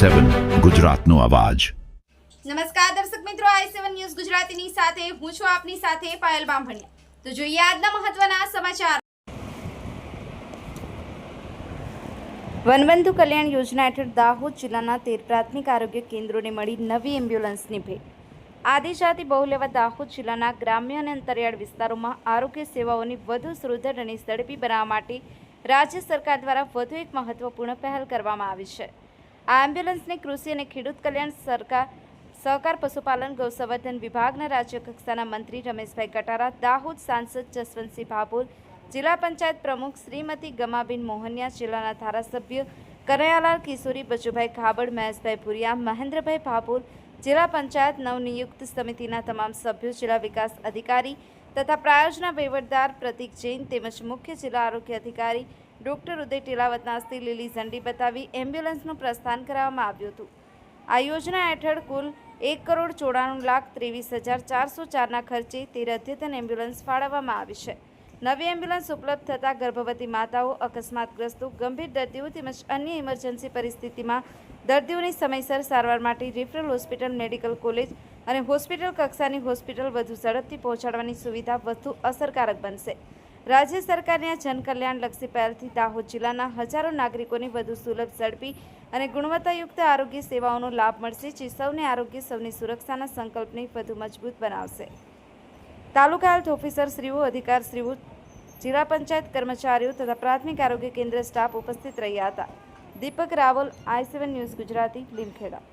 i7 ગુજરાતનો અવાજ। નમસ્કાર દર્શક મિત્રો, i7 ન્યૂઝ ગુજરાતીની સાથે હું છું આપની સાથે પાયલ બામભણિયા। તો જોઈએ આજના મહત્વના સમાચાર। વનબંધુ કલ્યાણ યોજના હેઠળ દાહોદ જિલ્લાના 13 પ્રાથમિક આરોગ્ય કેન્દ્રોને મળી નવી એમ્બ્યુલન્સની ભેટ। આદિજાતિ બહુલ એવા દાહોદ જિલ્લાના ગ્રામ્ય અને અંતરિયાળ વિસ્તારોમાં આરોગ્ય સેવાઓની વધુ સુદૃઢ અને ઝડપી બનાવવા માટે રાજ્ય સરકાર દ્વારા વધુ એક મહત્વપૂર્ણ પહેલ કરવામાં આવી છે। આ એમ્બ્યુલન્સને કૃષિ અને ખેડૂત કલ્યાણ સહકાર પશુપાલન ગૌસંવર્ધન વિભાગના રાજ્ય કક્ષાના મંત્રી રમેશભાઈ કટારા, દાહોદ સાંસદ જસવંતસિંહ ભાભોર, જિલ્લા પંચાયત પ્રમુખ શ્રીમતી ગમાબેન મોહનિયા, જિલ્લાના ધારાસભ્ય કનૈયાલાલ કિશોરી, બચુભાઈ ખાબડ, મહેશભાઈ ભુરિયા, મહેન્દ્રભાઈ ભાભોર, જિલ્લા પંચાયત નવનિયુક્ત સમિતિના તમામ સભ્યો, જિલ્લા વિકાસ અધિકારી તથા પ્રાયોજના વહીવટદાર પ્રતિક જૈન તેમજ મુખ્ય જિલ્લા આરોગ્ય અધિકારી ડૉક્ટર ઉદય ટીલાવતના હસ્તે લીલી ઝંડી બતાવી એમ્બ્યુલન્સનું પ્રસ્થાન કરાવવામાં આવ્યું હતું। આ યોજના હેઠળ કુલ 1,94,23,404ના ખર્ચે 13 અદ્યતન એમ્બ્યુલન્સ ફાળવવામાં આવી છે। નવી એમ્બ્યુલન્સ ઉપલબ્ધ થતાં ગર્ભવતી માતાઓ, અકસ્માતગ્રસ્તો, ગંભીર દર્દીઓ તેમજ અન્ય ઇમરજન્સી પરિસ્થિતિમાં દર્દીઓની સમયસર સારવાર માટે રેફરલ હોસ્પિટલ, મેડિકલ કોલેજ અને હોસ્પિટલ કક્ષાની હોસ્પિટલ વધુ ઝડપથી પહોંચાડવાની સુવિધા વધુ અસરકારક બનશે। રાજ્ય સરકારની આ જનકલ્યાણલક્ષી પહેલથી દાહોદ જિલ્લાના હજારો નાગરિકોને વધુ સુલભ, ઝડપી અને ગુણવત્તાયુક્ત આરોગ્ય સેવાઓનો લાભ મળશે, જે સૌને આરોગ્ય, સૌની સુરક્ષાના સંકલ્પને વધુ મજબૂત બનાવશે। તાલુકા હેલ્થ ઓફિસરશ્રીઓ, અધિકારીશ્રીઓ, જિલ્લા પંચાયત કર્મચારીઓ તથા પ્રાથમિક આરોગ્ય કેન્દ્ર સ્ટાફ ઉપસ્થિત રહ્યા હતા। દીપક રાવલ, i7 ન્યૂઝ ગુજરાતી, લીમખેડા।